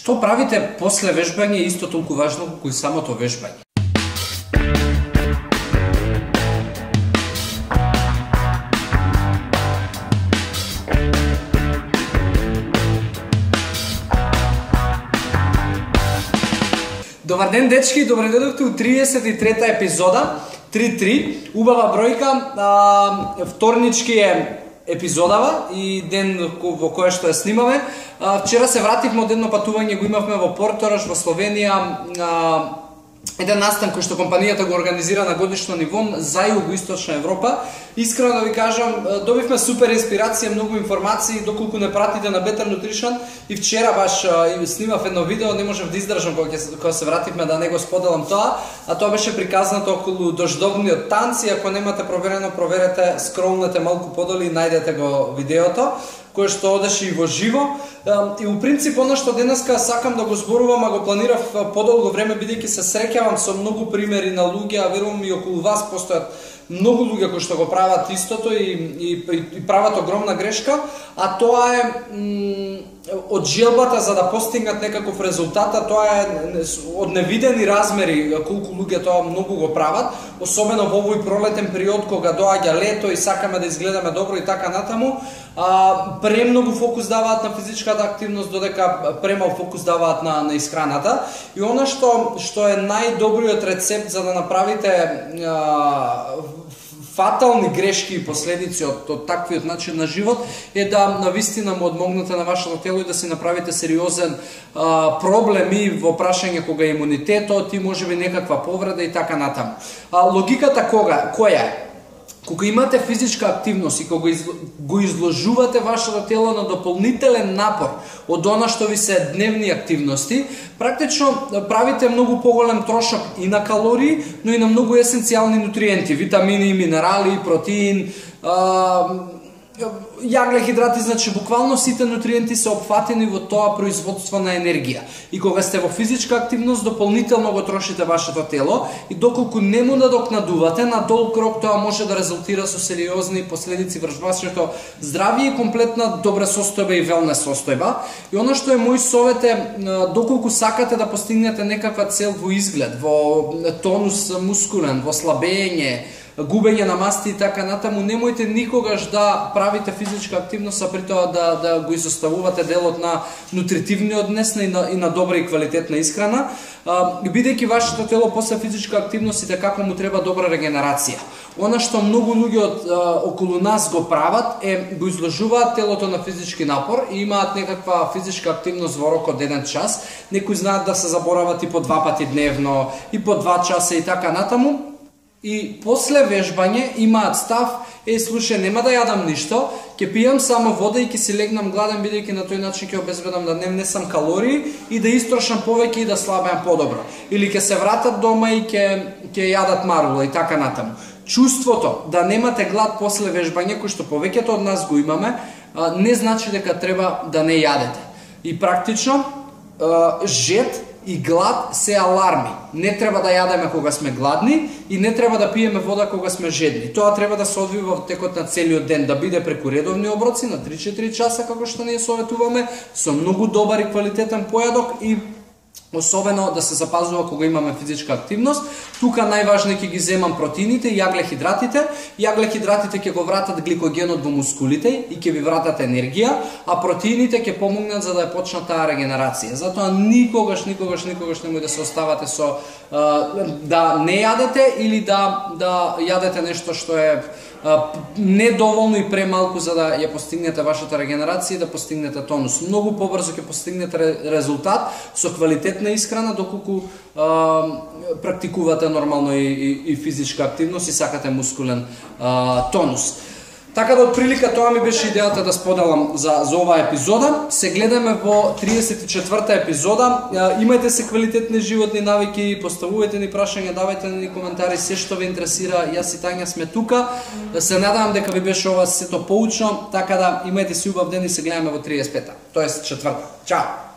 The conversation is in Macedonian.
Што правите после вежбање е исто толку важно колку и самото вежбање. Добар ден, дечки, добре дојдовте у 33-та епизода, 3-3, убава бројка, вторнички е епизодава и ден во кој што ја снимаме. Вчера се вративме од едно патување, го имавме во Порторош, во Словенија, еден настан кој што компанијата го организира на годишно ниво за Југоисточна Европа. Искрено да ви кажам, добивме супер инспирација, многу информации, доколку не пратите на Better Nutrition, и вчера баш снимав едно видео, не можев да издржам кога се вративме да не го споделам тоа, а тоа беше приказнато околу дождовниот танц, и ако немате проверено, проверете, скролнете малку подоли и најдете го видеото, кое што одеше и во живо. И у принцип, оно што денеска сакам да го зборувам, а го планирав подолго време, бидејќи се среќавам со многу примери на луѓе, а верувам и околу вас постојат многу луѓе кои што го прават истото и прават огромна грешка, а тоа е од желбата за да постигнат некаков резултат, а тоа е од невидени размери колку луѓе тоа многу го прават, особено во овој пролетен период кога доаѓа лето и сакаме да изгледаме добро и така натаму. Премногу фокус даваат на физичката активност, додека премал фокус даваат на исхраната. И она што е најдобриот рецепт за да направите фатални грешки и последици од таквиот начин на живот е да навистина му одмогнете на вашето тело и да си направите сериозен проблем и во прашање кога имунитетот и можеби некаква повреда и така натаму. Логиката која е? Кога имате физичка активност и кога го изложувате вашето тело на дополнителен напор од она што ви се дневни активности, практично правите многу поголем трошок и на калории, но и на многу есенцијални нутриенти, витамини, минерали, протеин, јаглехидрати, значи буквално сите нутриенти се опфатени во тоа производство на енергија. И кога сте во физичка активност, дополнително го трошите вашето тело и доколку не му надокнадувате, на долг рок тоа може да резултира со сериозни последици врз вашето здравје и комплетна добра состојба и велнес состојба. И она што е мој совет е, доколку сакате да постигнете некаква цел во изглед, во тонус мускулен, во слабење, губење на масти и така натаму, немојте никогаш да правите физичка активност, а при тоа да го изоставувате делот на нутритивниот однесна и на добра и квалитетна исхрана, бидејќи вашето тело после физичка активност и како му треба добра регенерација. Она што многу луѓе околу нас го прават е го изложуваат телото на физички напор и имаат некаква физичка активност во рок од 1 час, некои знаат да се заборават и по 2 пати дневно, и по 2 часа и така натаму. И после вежбање имаат став, слушај, нема да јадам ништо, ќе пијам само вода и ќе си легнам гладен, бидејќи на тој начин ќе обезбедам да не внесам калории и да истрошам повеќе и да слабеам подобро. Или ќе се вратат дома и ќе јадат марула и така натаму. Чувството да немате глад после вежбање, кој што повеќето од нас го имаме, не значи дека треба да не јадете. И практично, жед и глад се аларми. Не треба да јадеме кога сме гладни и не треба да пиеме вода кога сме жедни. Тоа треба да се одвива во текот на целиот ден, да биде преку редовни оброци на 3-4 часа, како што ние советуваме, со многу добар и квалитетен појадок и особено да се запазува кога имаме физичка активност. Тука најважно ќе ги земам протеините и јаглехидратите. Јаглехидратите ќе го вратат гликогенот во мускулите и ќе ви вратат енергија, а протеините ќе помогнат за да ја почнат таа регенерација. Затоа никогаш немој да се оставате со да не јадете или да јадете нешто што е недоволно и премалку за да ја постигнете вашата регенерација и да постигнете тонус. Многу побрзо ќе постигнете резултат со квалитетна исхрана доколку практикувате нормално и физичка активност и сакате мускулен тонус. Така да, од прилика, тоа ми беше идејата да споделам за оваа епизода. Се гледаме во 34-та епизода. Имајте се квалитетни животни навики, поставувајте ни прашања, давајте ни коментари, се што ве интересира. Јас и Тања сме тука. Се надевам дека ви беше ова сето поучно, така да имајте си убав ден и се гледаме во 35-та, тоест четврта. Чао!